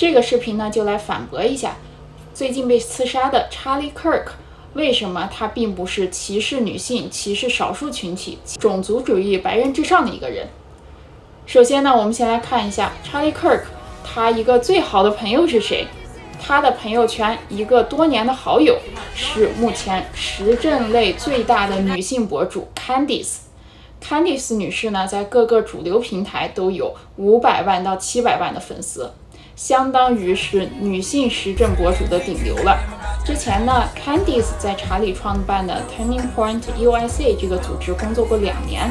这个视频呢，就来反驳一下最近被刺杀的查理·柯克，为什么他并不是歧视女性、歧视少数群体、种族主义白人至上的一个人。首先呢，我们先来看一下查理·柯克，他一个最好的朋友是谁？他的朋友圈一个多年的好友是目前时政类最大的女性博主 Candace。Candace 女士呢，在各个主流平台都有500万到700万的粉丝，相当于是女性时政博主的顶流了。之前呢 Candace 在查理创办的 Turning Point USA 这个组织工作过2年，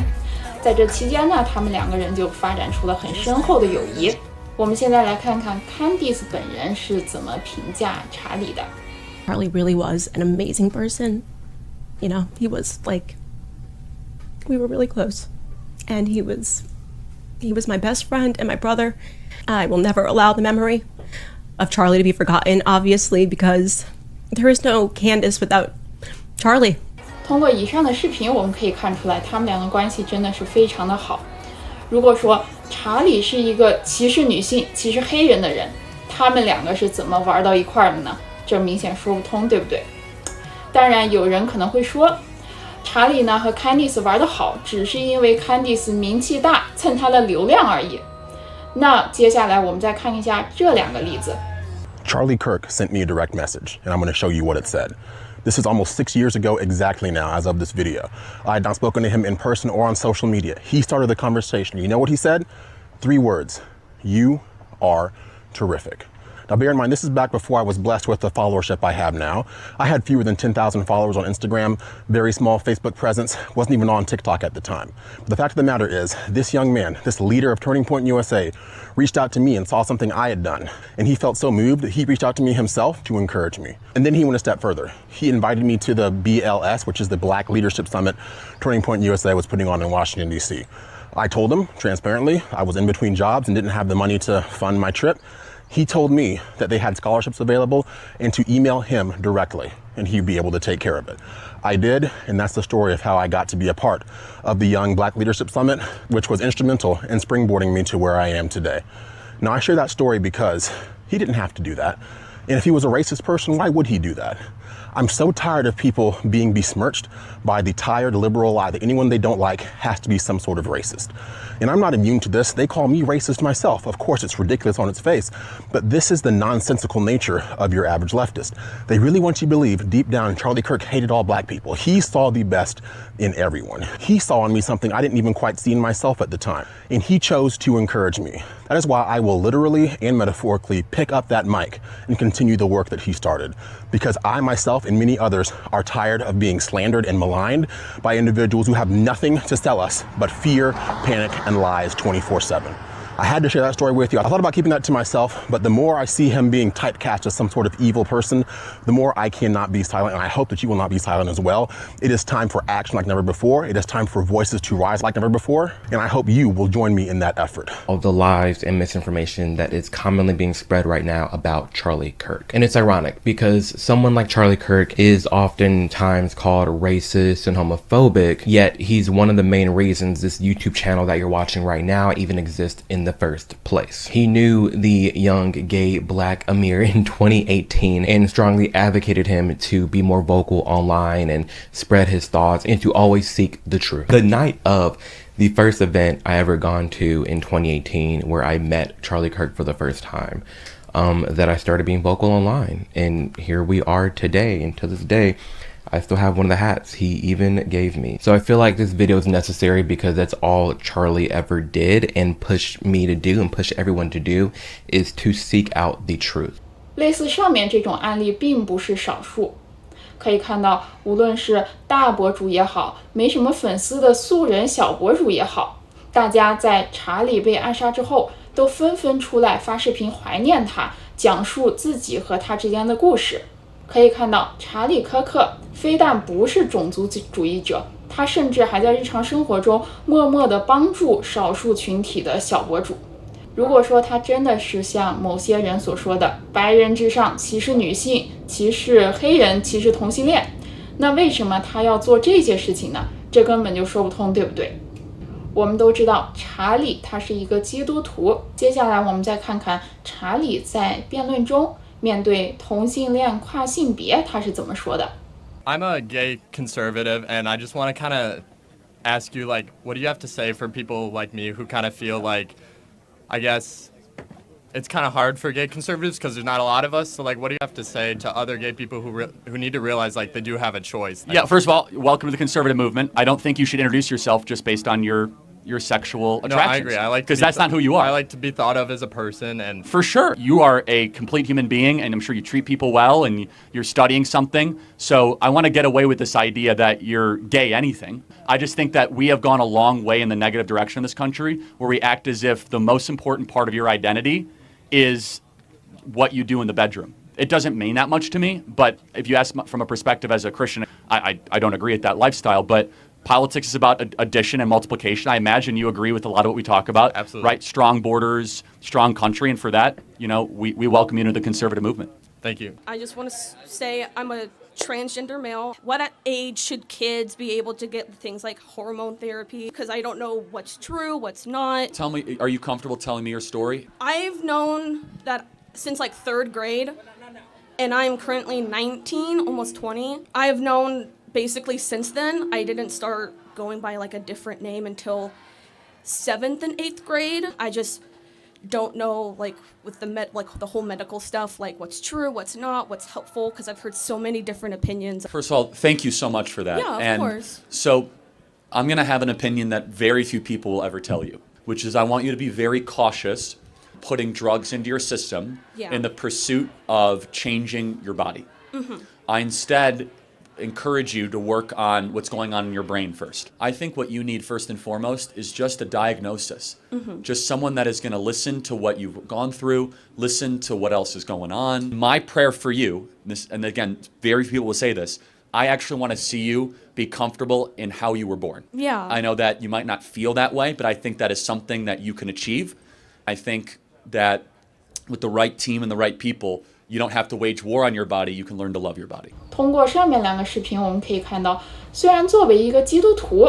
在这期间呢，他们2个人就发展出了很深厚的友谊。我们现在来看看 Candace 本人是怎么评价查理的。 Charlie really was an amazing person. You know, he was like, we were really close. And he was my best friend and my brother. I will never allow the memory of Charlie to be forgotten, obviously, because there is no Candace without Charlie. 通过以上的视频，我们可以看出来，他们2个关系真的是非常的好。如果说查理是一个歧视女性、歧视黑人的人，他们2个是怎么玩到一块儿的呢？这明显说不通，对不对？当然，有人可能会说，查理呢和 Candace 玩得好，只是因为 Candace 名气大，蹭他的流量而已。那接下来我们再看一下这2个例子。Charlie Kirk sent me a direct message, and I'm going to show you what it said. This is almost 6 years ago exactly now, as of this video. I had not spoken to him in person or on social media. He started the conversation. You know what he said? 3 words. You are terrific. Now, bear in mind, this is back before I was blessed with the followership I have now. I had fewer than 10,000 followers on Instagram, very small Facebook presence, wasn't even on TikTok at the time. But the fact of the matter is, this young man, this leader of Turning Point USA, reached out to me and saw something I had done. And he felt so moved that he reached out to me himself to encourage me. And then he went a step further. He invited me to the BLS, which is the Black Leadership Summit Turning Point USA was putting on in Washington, D.C. I told him, transparently, I was in between jobs and didn't have the money to fund my trip. He told me that they had scholarships available and to email him directly, and he'd be able to take care of it. I did, and that's the story of how I got to be a part of the Young Black Leadership Summit, which was instrumental in springboarding me to where I am today. Now, I share that story because he didn't have to do that. And if he was a racist person, why would he do that? I'm so tired of people being besmirched by the tired liberal lie that anyone they don't like has to be some sort of racist. And I'm not immune to this. They call me racist myself. Of course, it's ridiculous on its face, but this is the nonsensical nature of your average leftist. They really want you to believe deep down Charlie Kirk hated all black people. He saw the best in everyone. He saw in me something I didn't even quite see in myself at the time, and he chose to encourage me. That is why I will literally and metaphorically pick up that mic and continue the work that he started, because I myself and many others are tired of being slandered and maligned by individuals who have nothing to sell us but fear, panic, and lies 24/7. I had to share that story with you. I thought about keeping that to myself, but the more I see him being typecast as some sort of evil person, the more I cannot be silent, and I hope that you will not be silent as well. It is time for action like never before. It is time for voices to rise like never before, and I hope you will join me in that effort. All the lies and misinformation that is commonly being spread right now about Charlie Kirk. And it's ironic because someone like Charlie Kirk is oftentimes called racist and homophobic, yet he's one of the main reasons this YouTube channel that you're watching right now even exists in the first place. He knew the young gay black Amir in 2018 and strongly advocated him to be more vocal online and spread his thoughts and to always seek the truth. The night of the first event I ever gone to in 2018 where I met Charlie Kirk for the first time, that I started being vocal online, and here we are today, and to this day I still have one of the hats he even gave me. So I feel like this video is necessary because that's all Charlie ever did and pushed me to do and pushed everyone to do, is to seek out the truth. 类似上面这种案例并不是少数，可以看到无论是大博主也好，没什么粉丝的素人小博主也好，大家在查理被暗杀之后都纷纷出来发视频怀念他，讲述自己和他之间的故事。可以看到查理柯克非但不是种族主义者，他甚至还在日常生活中默默地帮助少数群体的小博主。如果说他真的是像某些人所说的白人至上，歧视女性，歧视黑人，歧视同性恋，那为什么他要做这些事情呢？这根本就说不通，对不对？我们都知道查理他是一个基督徒。接下来我们再看看查理在辩论中面对同性恋跨性别他是怎么说的。 I'm a gay conservative, and I just want to kind of ask you, like, what do you have to say for people like me who kind of feel like, I guess, it's kind of hard for gay conservatives because there's not a lot of us. So, like, what do you have to say to other gay people who need to realize, like, they do have a choice? Yeah, first of all, welcome to the conservative movement. I don't think you should introduce yourself just based on your sexual attractions. No, I agree. I like because that's not who you are. I like to be thought of as a person, and for sure, you are a complete human being, and I'm sure you treat people well, and you're studying something. So I want to get away with this idea that you're gay anything. I just think that we have gone a long way in the negative direction in this country, where we act as if the most important part of your identity is what you do in the bedroom. It doesn't mean that much to me, but if you ask from a perspective as a Christian, I don't agree with that lifestyle, but politics is about addition and multiplication. I imagine you agree with a lot of what we talk about. Absolutely. Right? Strong borders, strong country, and for that, we welcome you into the conservative movement. Thank you. I just want to say I'm a transgender male. What age should kids be able to get things like hormone therapy? Because I don't know what's true, what's not. Tell me, are you comfortable telling me your story? I've known that since like 3rd grade, and I'm currently 19, almost 20. I've known basically since then. I didn't start going by like a different name until 7th and 8th grade. I just don't know, like, with the whole medical stuff, like what's true, what's not, what's helpful, because I've heard so many different opinions. First of all, thank you so much for that. Yeah, of course. So I'm going to have an opinion that very few people will ever tell you, which is I want you to be very cautious putting drugs into your system in the pursuit of changing your body. I instead encourage you to work on what's going on in your brain first. I think what you need first and foremost is just a diagnosis. Just someone that is going to listen to what you've gone through, listen to what else is going on. My prayer for you, and again, very few people will say this, I actually want to see you be comfortable in how you were born. Yeah. I know that you might not feel that way, but I think that is something that you can achieve. I think that with the right team and the right people, you don't have to wage war on your body, you can learn to love your body. 通过上面2个视频我们可以看到，虽然作为一个基督徒，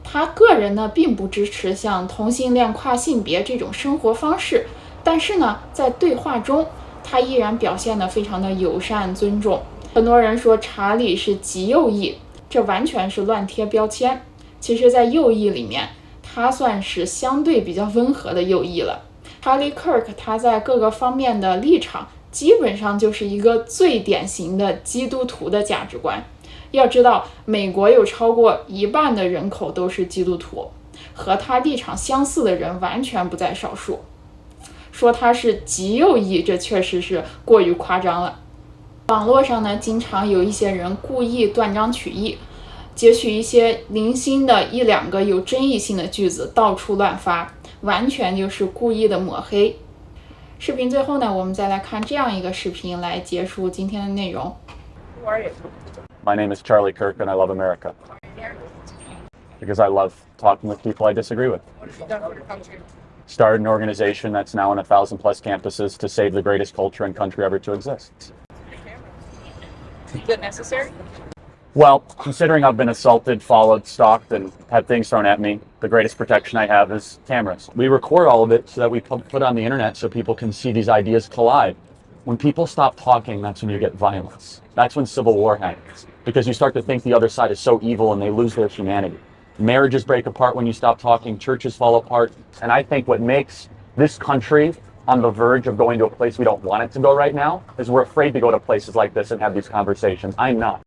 他个人呢并不支持像同性恋跨性别这种生活方式，但是呢在对话中他依然表现得非常的友善尊重。很多人说查理是极右翼，这完全是乱贴标签。其实在右翼里面他算是相对比较温和的右翼了。查理 Kirk 他在各个方面的立场基本上就是一个最典型的基督徒的价值观。要知道美国有超过1半的人口都是基督徒，和他立场相似的人完全不在少数。说他是极右翼，这确实是过于夸张了。网络上呢，经常有一些人故意断章取义，截取一些零星的1、2个有争议性的句子到处乱发，完全就是故意的抹黑。视频最后呢，我们再来看这样一个视频来结束今天的内容。Who are you? My name is Charlie Kirk, and I love America. Because I love talking with people I disagree with. What have you done for your country? Started an organization that's now on 1,000+ campuses to save the greatest culture and country ever to exist. Is it necessary? Well, considering I've been assaulted, followed, stalked, and had things thrown at me, the greatest protection I have is cameras. We record all of it so that we put it on the internet so people can see these ideas collide. When people stop talking, that's when you get violence. That's when civil war happens. Because you start to think the other side is so evil and they lose their humanity. Marriages break apart when you stop talking, churches fall apart. And I think what makes this country on the verge of going to a place we don't want it to go right now is we're afraid to go to places like this and have these conversations. I'm not.